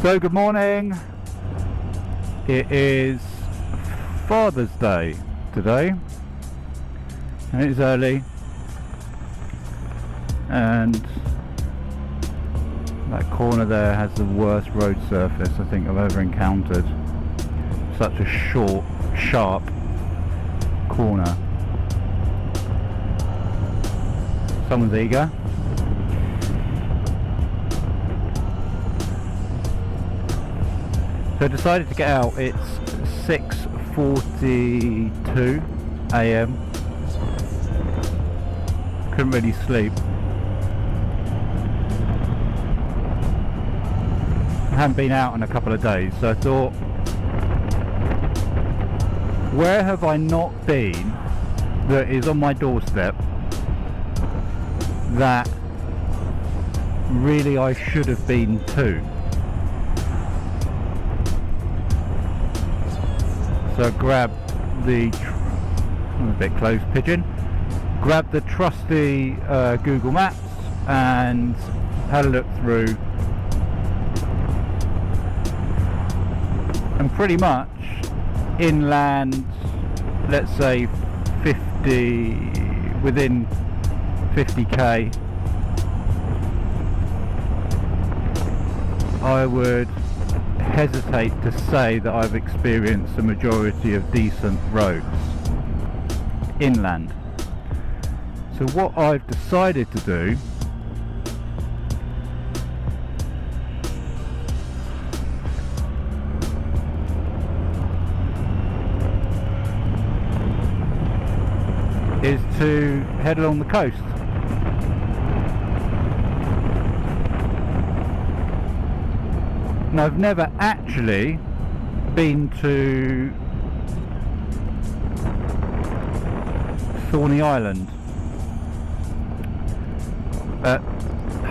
So good morning. It is Father's Day today and it's early, and that corner there has the worst road surface I think I've ever encountered. Such a short, sharp corner. Someone's eager. So I decided to get out. It's 6:42 AM. Couldn't really sleep. I haven't been out in a couple of days, so I thought, where have I not been that is on my doorstep that really I should have been to? So I grabbed the, I'm a bit close pigeon, grabbed the trusty Google Maps and had a look through, and pretty much inland, let's say 50, within 50k, I would hesitate to say that I've experienced a majority of decent roads inland. So what I've decided to do is to head along the coast. Now, I've never actually been to Thorney Island,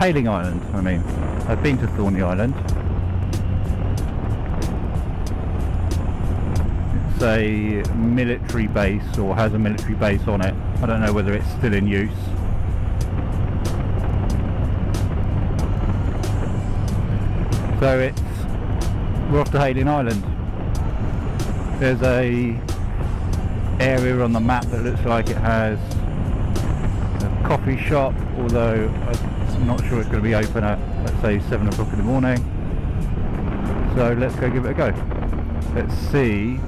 Hailing Island I mean. I've been to Thorney Island. It's a military base, or has a military base on it. I don't know whether it's still in use. So we're off to Hailing Island. There's a area on the map that looks like it has a coffee shop, although I'm not sure it's going to be open at, let's say, 7 o'clock in the morning. So let's go give it a go. Let's see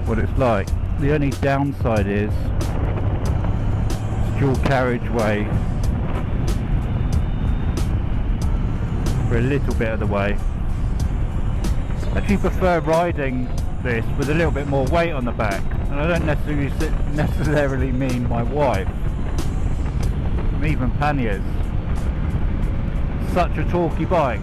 what it's like. The only downside is it's dual carriageway for a little bit of the way. I actually prefer riding this with a little bit more weight on the back, and I don't necessarily mean my wife. Even panniers. Such a talky bike.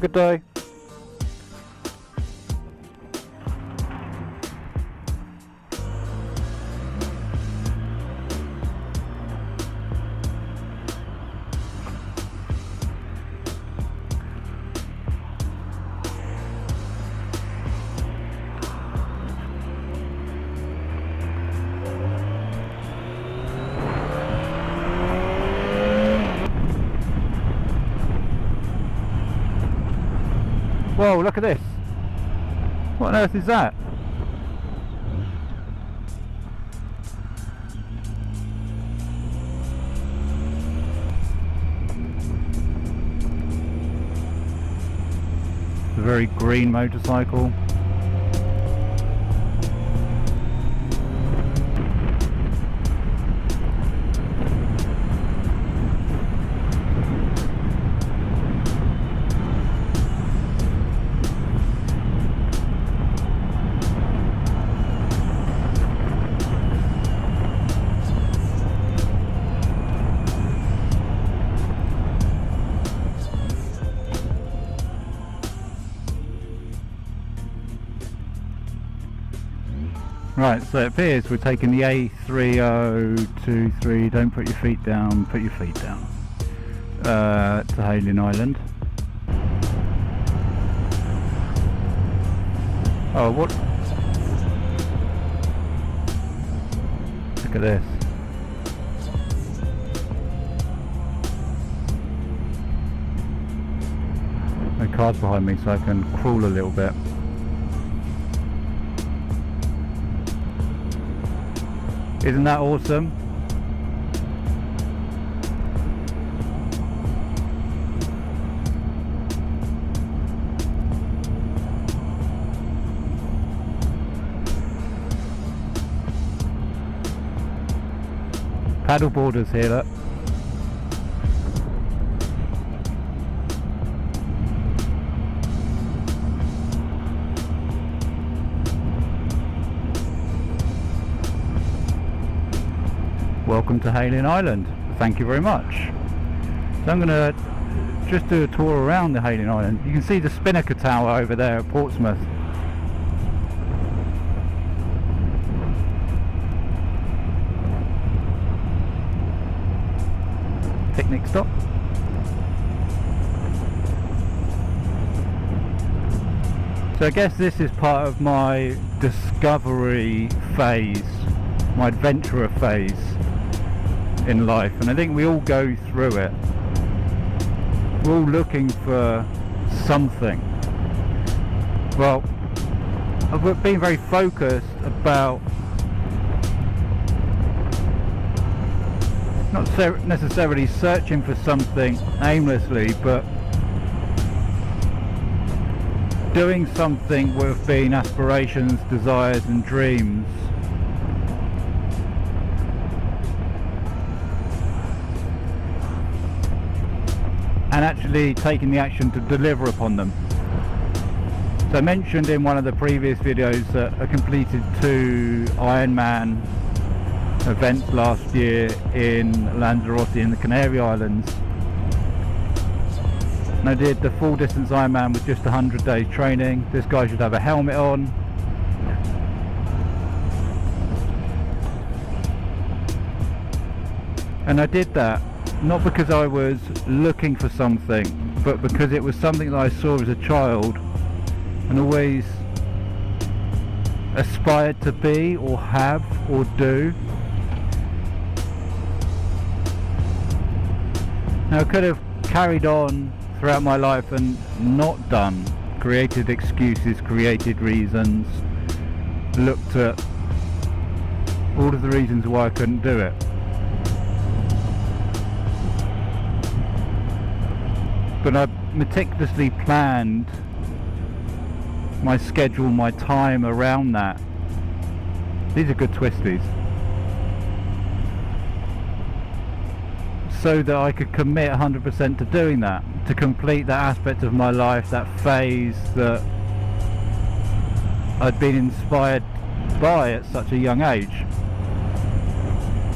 Good day. Whoa, look at this. What on earth is that? It's a very green motorcycle. Right, so it appears we're taking the A3023, don't put your feet down, put your feet down. to Hayling Island. Oh, what? Look at this. No cars behind me, so I can crawl a little bit. Isn't that awesome? Paddle boarders here, look. Welcome to Hayling Island. Thank you very much. So I'm going to just do a tour around the Hayling Island. You can see the Spinnaker Tower over there at Portsmouth. Picnic stop. So I guess this is part of my discovery phase, my adventurer phase in life, and I think we all go through it. We're all looking for something. Well, I've been very focused about not necessarily searching for something aimlessly, but doing something with being aspirations, desires and dreams. And actually taking the action to deliver upon them. So I mentioned in one of the previous videos that I completed 2 Ironman events last year in Lanzarote in the Canary Islands. And I did the full distance Ironman with just 100 days training. This guy should have a helmet on. And I did that not because I was looking for something, but because it was something that I saw as a child and always aspired to be or have or do. Now I could have carried on throughout my life and not done, created excuses, created reasons, looked at all of the reasons why I couldn't do it. But I meticulously planned my schedule, my time around that. These are good twisties. So that I could commit 100% to doing that, to complete that aspect of my life, that phase that I'd been inspired by at such a young age.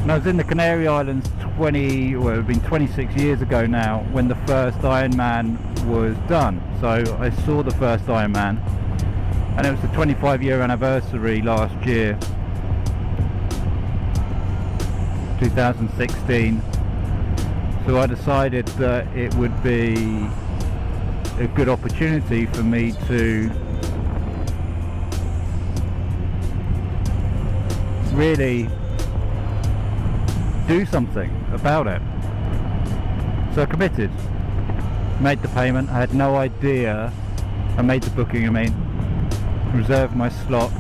And I was in the Canary Islands it would have been 26 years ago now when the first Ironman was done. So I saw the first Ironman, and it was the 25-year anniversary last year, 2016. So I decided that it would be a good opportunity for me to really do something about it. So I committed, made the payment. I had no idea. I made the booking, reserved my slot.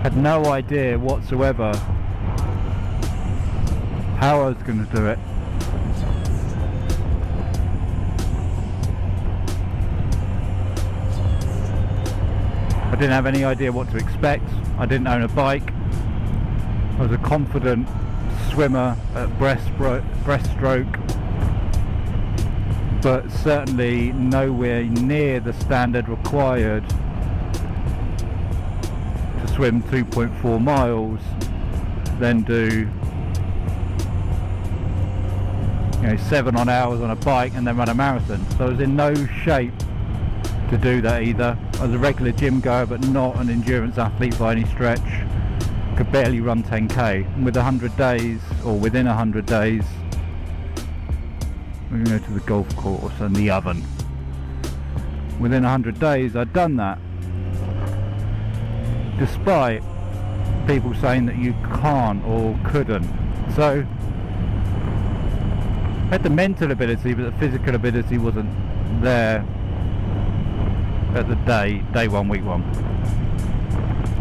Had no idea whatsoever how I was going to do it. I didn't have any idea what to expect. I didn't own a bike. I was a confident swimmer at breaststroke, but certainly nowhere near the standard required to swim 2.4 miles, then do 7 odd hours on a bike and then run a marathon. So I was in no shape to do that either. I was a regular gym goer but not an endurance athlete by any stretch. Could barely run 10k, and with 100 days, or within 100 days, We're going to go to the golf course and the oven. Within 100 days I'd done that, despite people saying that you can't or couldn't. So I had the mental ability, but the physical ability wasn't there at the day one, week one.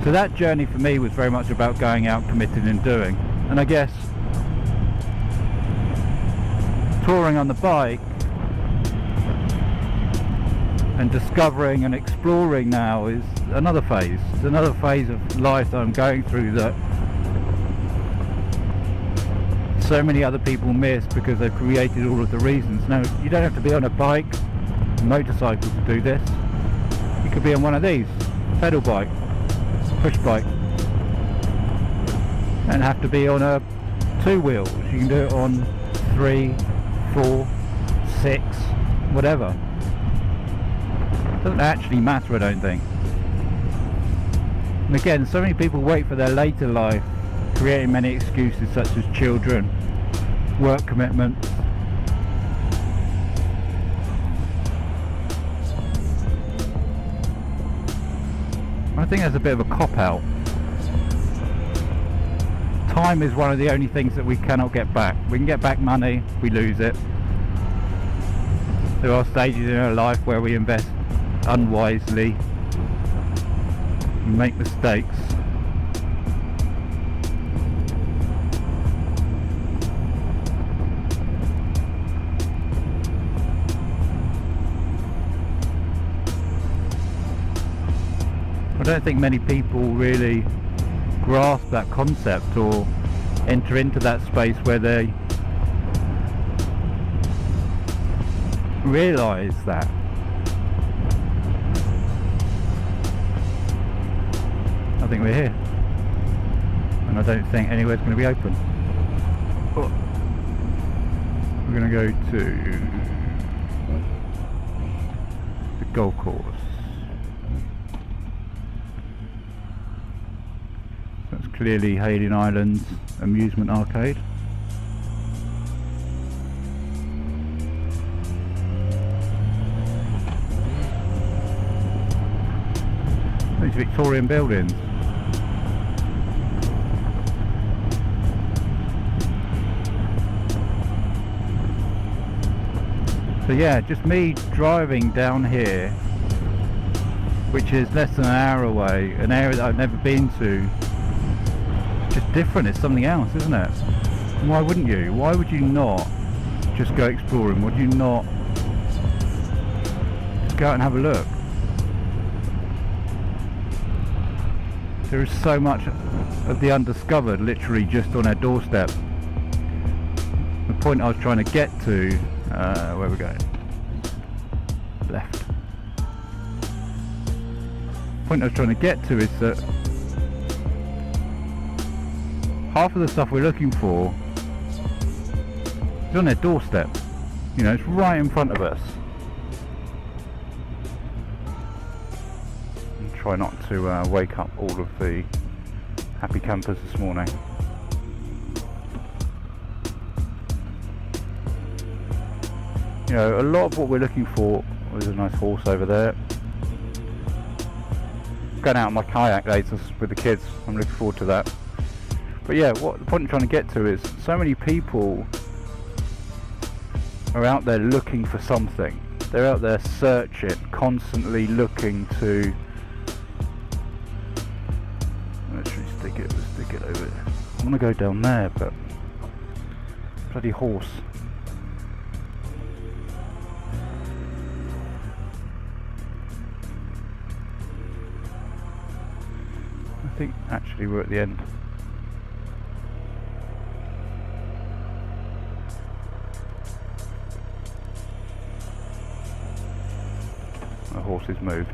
So that journey for me was very much about going out, committing and doing. And I guess touring on the bike and discovering and exploring now is another phase. It's another phase of life that I'm going through that so many other people miss because they've created all of the reasons. Now, you don't have to be on a bike, a motorcycle to do this. You could be on one of these, pedal bike, push bike. You don't have to be on a 2 wheels. You can do it on 3, 4, 6, whatever. Doesn't actually matter, I don't think. And again, so many people wait for their later life, creating many excuses such as children, work commitments. I think that's a bit of a cop-out. Time is one of the only things that we cannot get back. We can get back money, we lose it. There are stages in our life where we invest unwisely, we make mistakes. I don't think many people really grasp that concept or enter into that space where they realise that. I think we're here, and I don't think anywhere's going to be open. Oh. We're going to go to the golf course. That's clearly Hayling Island's amusement arcade. These Victorian buildings. So yeah, just me driving down here, which is less than an hour away, an area that I've never been to. Just different, it's something else, isn't it? Why wouldn't you? Why would you not just go exploring? Would you not just go out and have a look? There is so much of the undiscovered literally just on our doorstep. The point I was trying to get to, where we go? Left. The point I was trying to get to is that half of the stuff we're looking for is on their doorstep. You know, it's right in front of us. And try not to wake up all of the happy campers this morning. You know, a lot of what we're looking for, there's a nice horse over there. Going out on my kayak later with the kids, I'm looking forward to that. But yeah, what the point I'm trying to get to is so many people are out there looking for something. They're out there searching, constantly looking to... Let's stick it over there. I want to go down there, but... Bloody horse. I think actually we're at the end. The horse is moved.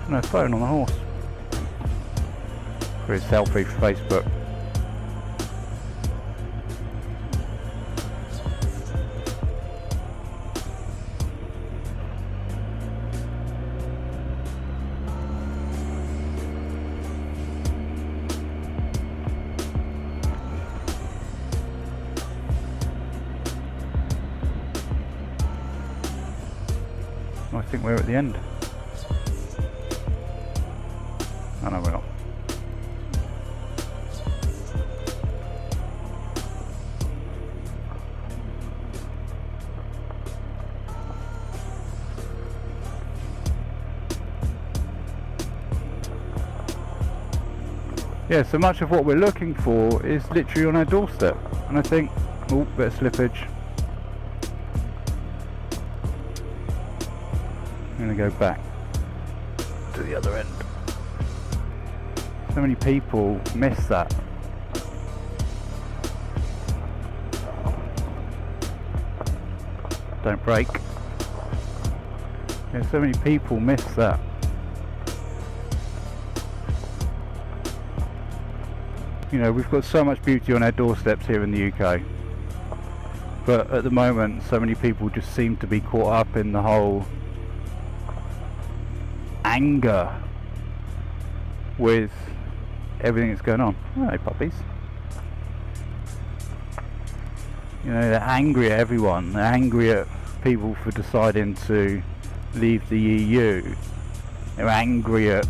No phone on the horse. for his selfie for Facebook. I think we're at the end. Oh no, we're not. Yeah, so much of what we're looking for is literally on our doorstep. And I think, oh, bit of slippage. I'm going to go back to the other end. So many people miss that. Don't break. Yeah, so many people miss that. You know, we've got so much beauty on our doorsteps here in the UK. But at the moment, so many people just seem to be caught up in the whole anger with everything that's going on. Hello, puppies. You know, they're angry at everyone. They're angry at people for deciding to leave the EU. They're angry at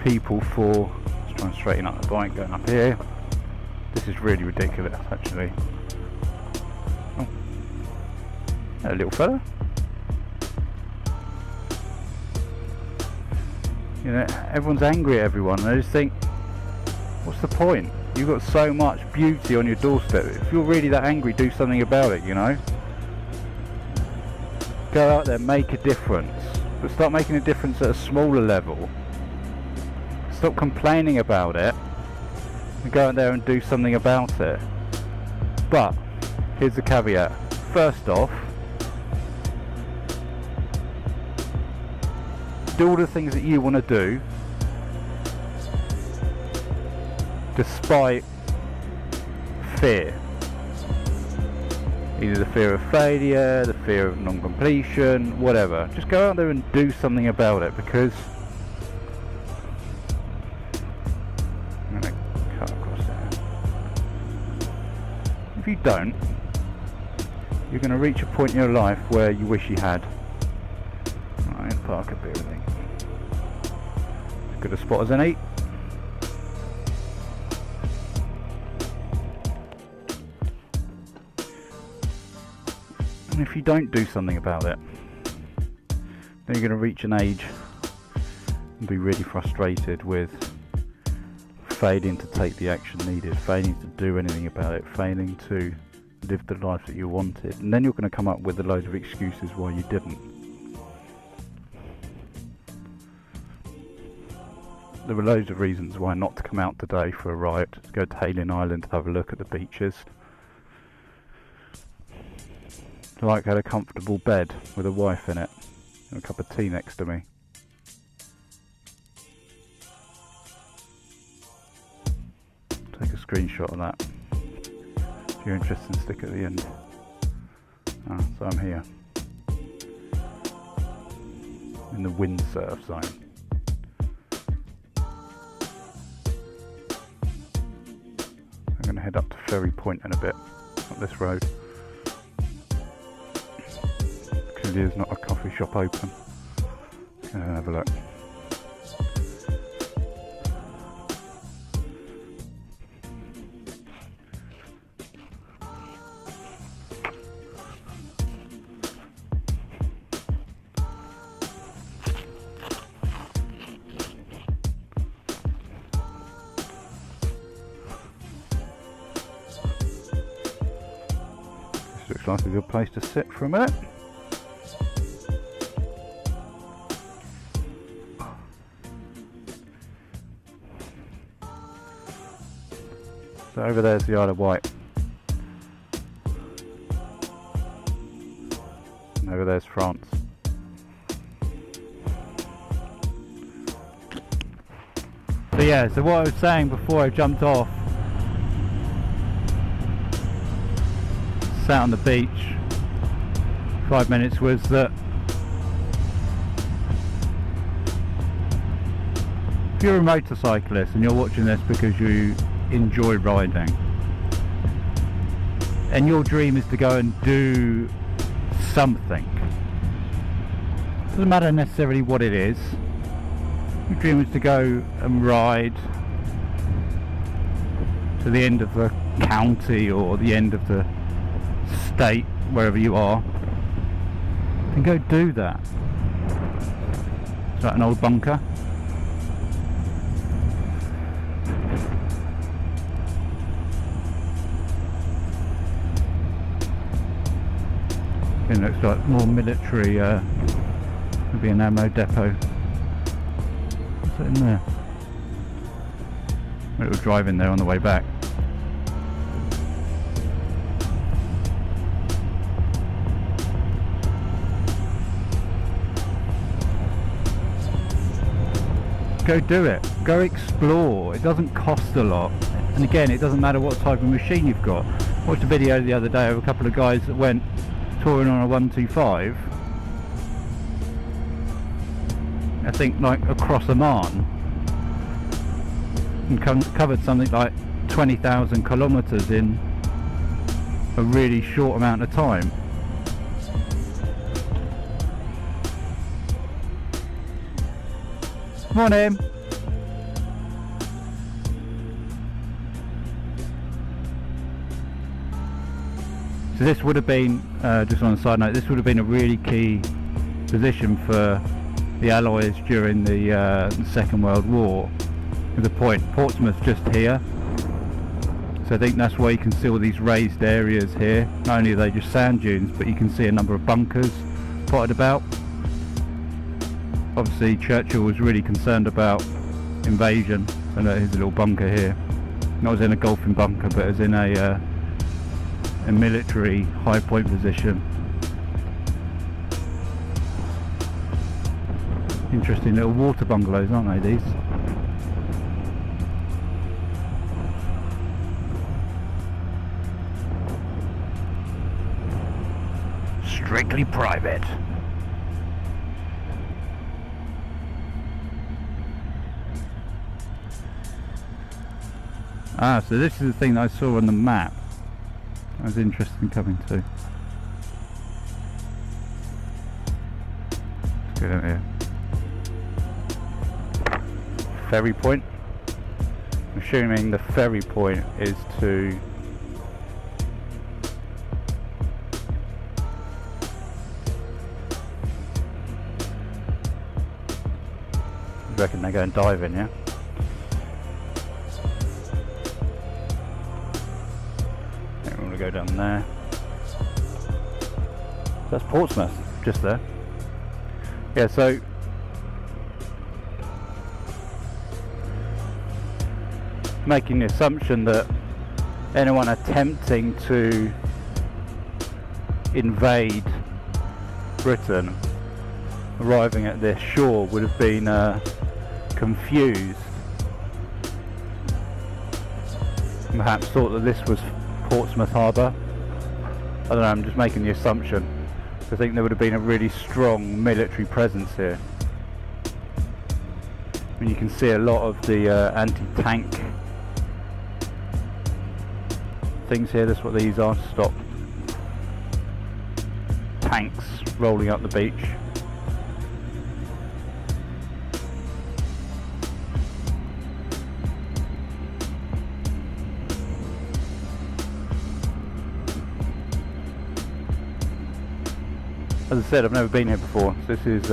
people for... Let's try and straighten up the bike going up here. This is really ridiculous, actually. Oh. Hello, little fella. You know, everyone's angry at everyone, and I just think, what's the point? You've got so much beauty on your doorstep. If you're really that angry, do something about it, you know? Go out there, make a difference. But start making a difference at a smaller level. Stop complaining about it, and go out there and do something about it. But, here's the caveat. First off, do all the things that you want to do despite fear. Either the fear of failure, the fear of non-completion, whatever. Just go out there and do something about it, because I'm going to cut across there. If you don't, you're going to reach a point in your life where you wish you had. Right, park up everything. As good a spot as any. And if you don't do something about it, then you're going to reach an age and be really frustrated with failing to take the action needed, failing to do anything about it, failing to live the life that you wanted, and then you're going to come up with a load of excuses why you didn't. There were loads of reasons why not to come out today for a ride, to go to Hayling Island to have a look at the beaches. Like, had a comfortable bed with a wife in it and a cup of tea next to me. Take a screenshot of that. If you're interested, stick at the end. So I'm here in the windsurf zone. I'm going to head up to Ferry Point in a bit, up this road. There's not a coffee shop open. Have a look. This looks like a good place to sit for a minute. So over there's the Isle of Wight. And over there's France. But yeah, so what I was saying before I jumped off, sat on the beach 5 minutes, was that if you're a motorcyclist and you're watching this because you enjoy riding and your dream is to go and do something, doesn't matter necessarily what it is, your dream is to go and ride to the end of the county or the end of the state, wherever you are, then go do that. Is that an old bunker? It looks like more military, maybe an ammo depot. What's that in there? It was driving there on the way back. Go do it. Go explore. It doesn't cost a lot. And again, it doesn't matter what type of machine you've got. I watched a video the other day of a couple of guys that went touring on a 125, I think like across Oman, and covered something like 20,000 kilometers in a really short amount of time. Morning. So this would have been, just on a side note, this would have been a really key position for the Allies during the Second World War. At the point, Portsmouth's just here, so I think that's why you can see all these raised areas here. Not only are they just sand dunes, but you can see a number of bunkers plotted about. Obviously Churchill was really concerned about invasion, so look, here's a little bunker here. Not as in a golfing bunker, but as in a military high point position. Interesting little water bungalows, aren't they, these? Strictly private. Ah, so this is the thing that I saw on the map. That was interesting coming to. Let's get out here. Ferry point. I'm assuming the ferry point is to I reckon they're going diving, yeah? Go down there. That's Portsmouth, just there. Yeah, so making the assumption that anyone attempting to invade Britain arriving at this shore would have been confused, perhaps thought that this was Portsmouth Harbour. I don't know, I'm just making the assumption. I think there would have been a really strong military presence here. I mean, you can see a lot of the anti-tank things here. That's what these are. Stop tanks rolling up the beach. As I said, I've never been here before, so this is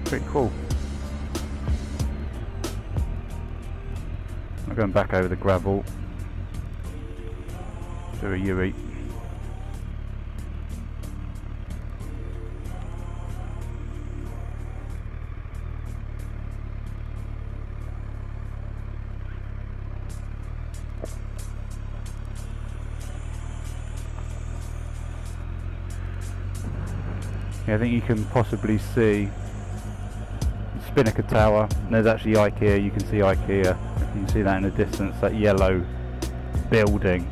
pretty cool. I'm going back over the gravel, do a U-eat. Yeah, I think you can possibly see Spinnaker Tower, and there's actually IKEA. You can see IKEA, you can see that in the distance, that yellow building.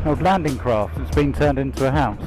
Old landing craft that's been turned into a house.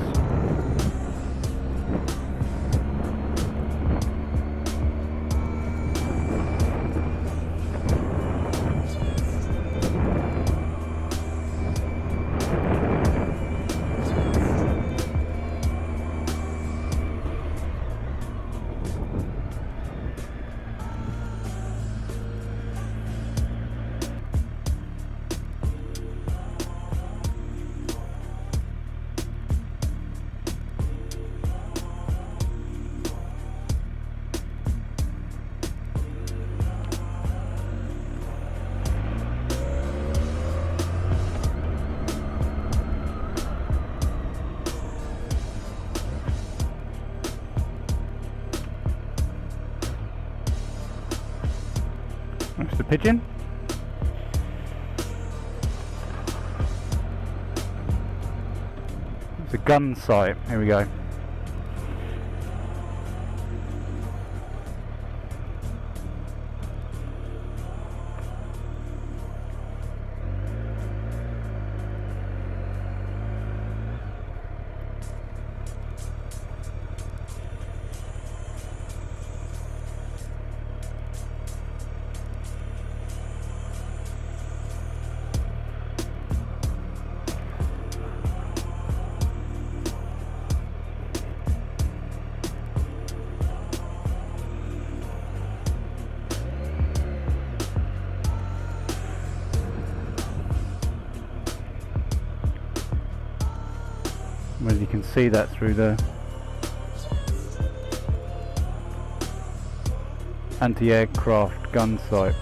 That's the pigeon. It's a gun sight. Here we go. Well, you can see that through the anti-aircraft gun sight.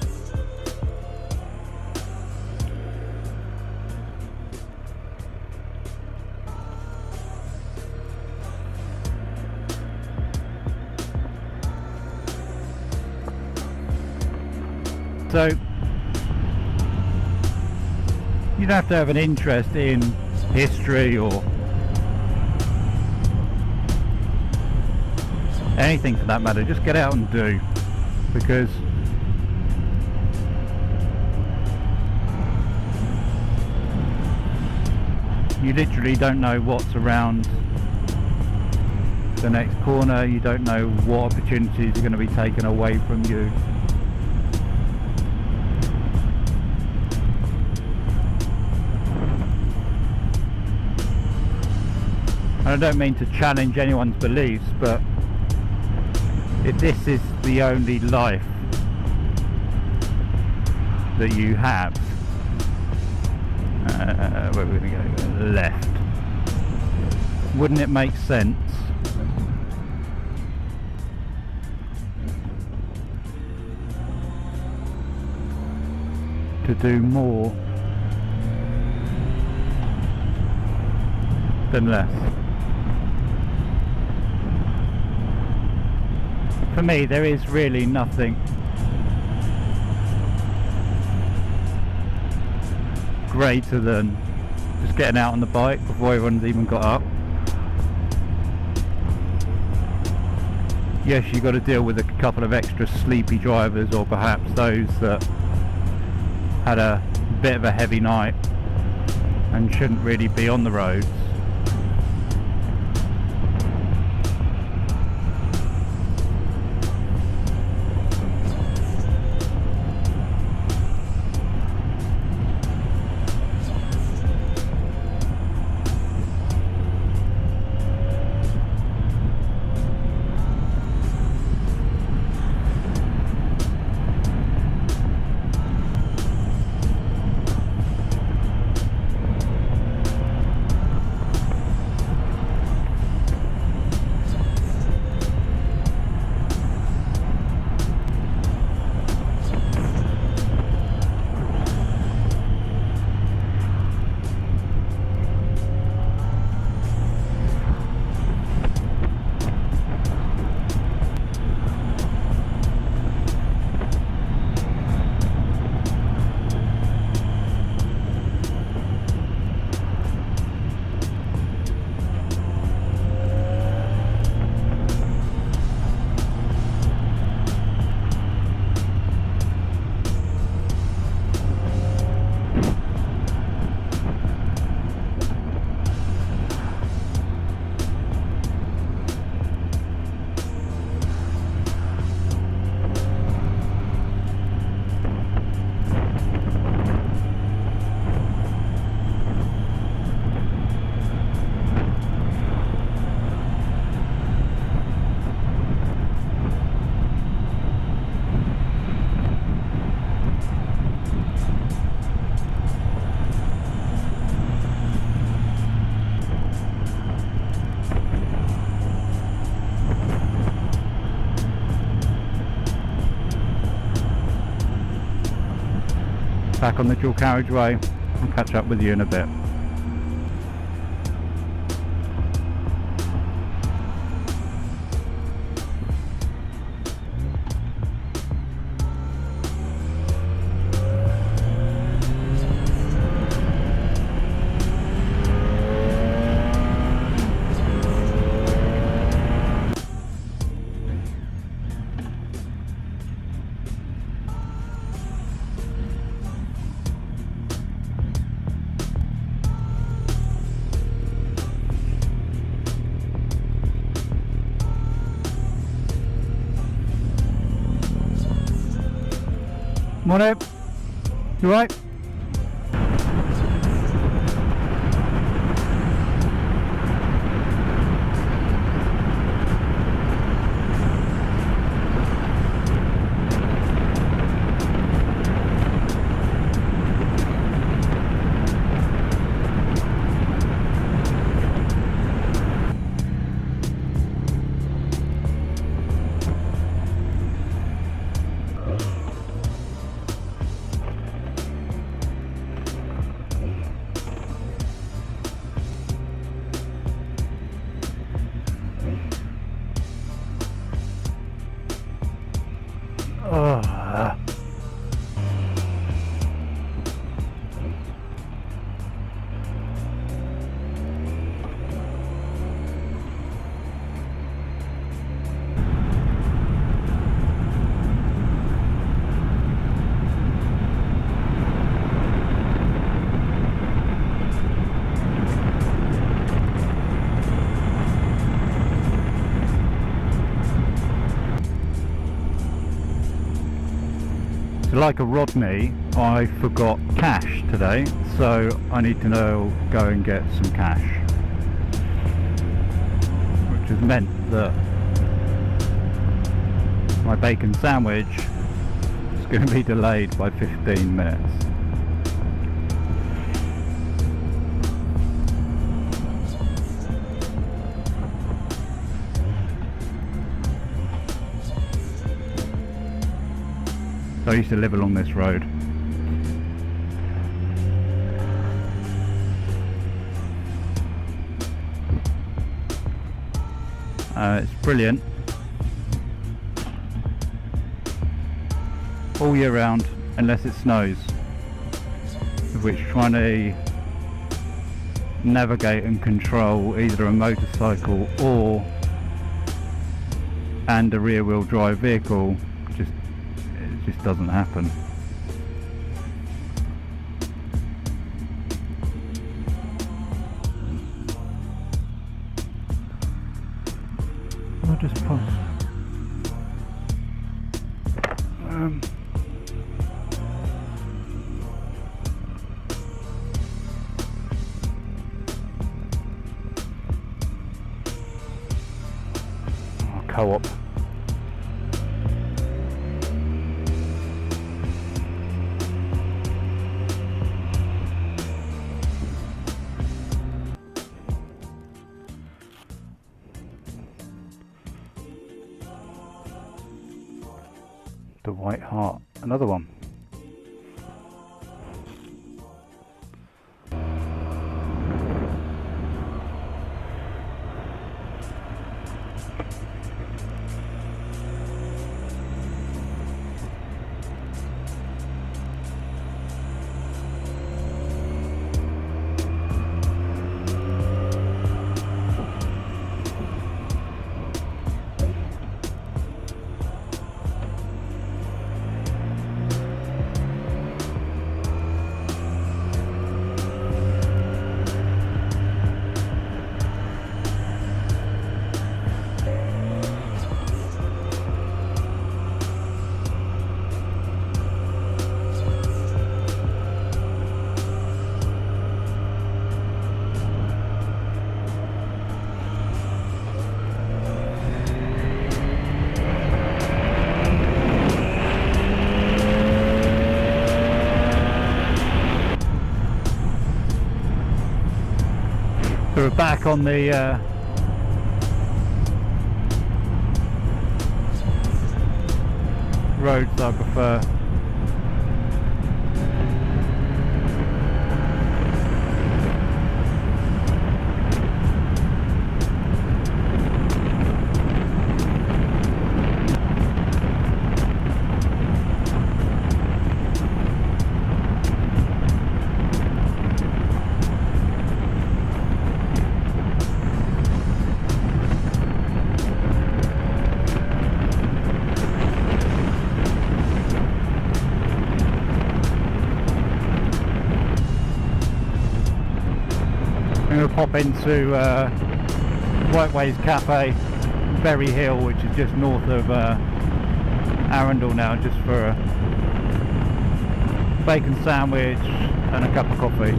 So you don't have to have an interest in history or anything for that matter, just get out and do, because you literally don't know what's around the next corner. You don't know what opportunities are going to be taken away from you. And I don't mean to challenge anyone's beliefs, but if this is the only life that you have, where are we going to go? Left. Wouldn't it make sense to do more than less? For me, there is really nothing greater than just getting out on the bike before everyone's even got up. Yes, you've got to deal with a couple of extra sleepy drivers, or perhaps those that had a bit of a heavy night and shouldn't really be on the roads. back on the dual carriageway. I'll catch up with you in a bit. Morning. You right? Like a Rodney, I forgot cash today, so I need to go and get some cash, which has meant that my bacon sandwich is going to be delayed by 15 minutes. I used to live along this road. It's brilliant all year round unless it snows, of which trying to navigate and control either a motorcycle and a rear wheel drive vehicle just doesn't happen. I'll just pause. Co-op. The White Hart, another one. So we're back on the roads I prefer. pop into Whiteways Cafe, Berry Hill, which is just north of Arundel now, just for a bacon sandwich and a cup of coffee.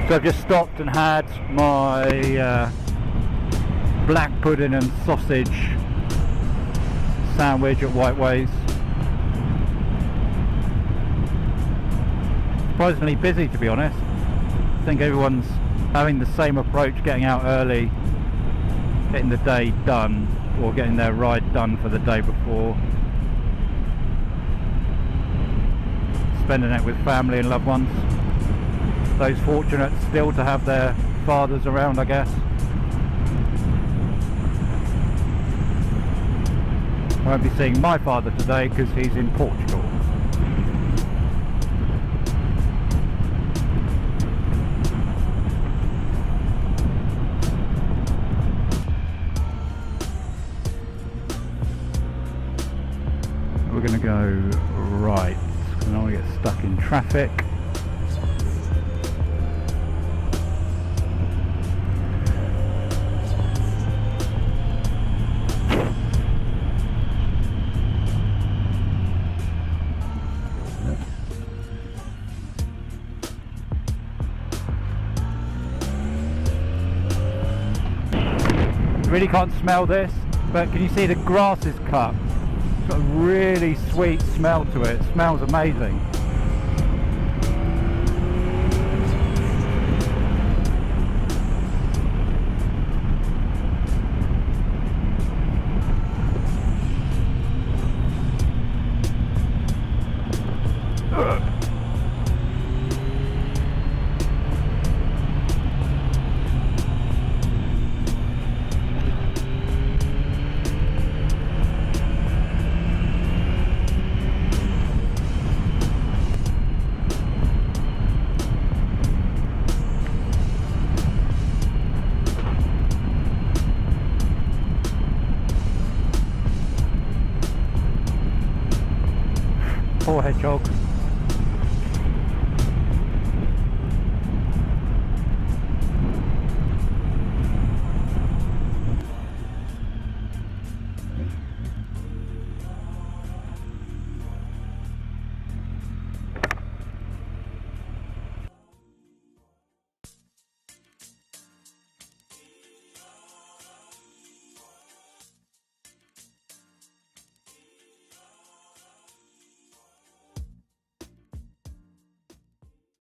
So I've just stopped and had my black pudding and sausage sandwich at Whiteways. Surprisingly busy, to be honest. I think everyone's having the same approach, getting out early, getting the day done, or getting their ride done for the day before, spending it with family and loved ones. Those fortunate still to have their fathers around, I guess. I won't be seeing my father today because he's in Portugal. We're going to go right, because I don't want to get stuck in traffic. Really can't smell this, but can you see the grass is cut? It's got a really sweet smell to it. It smells amazing. Poor hedgehog.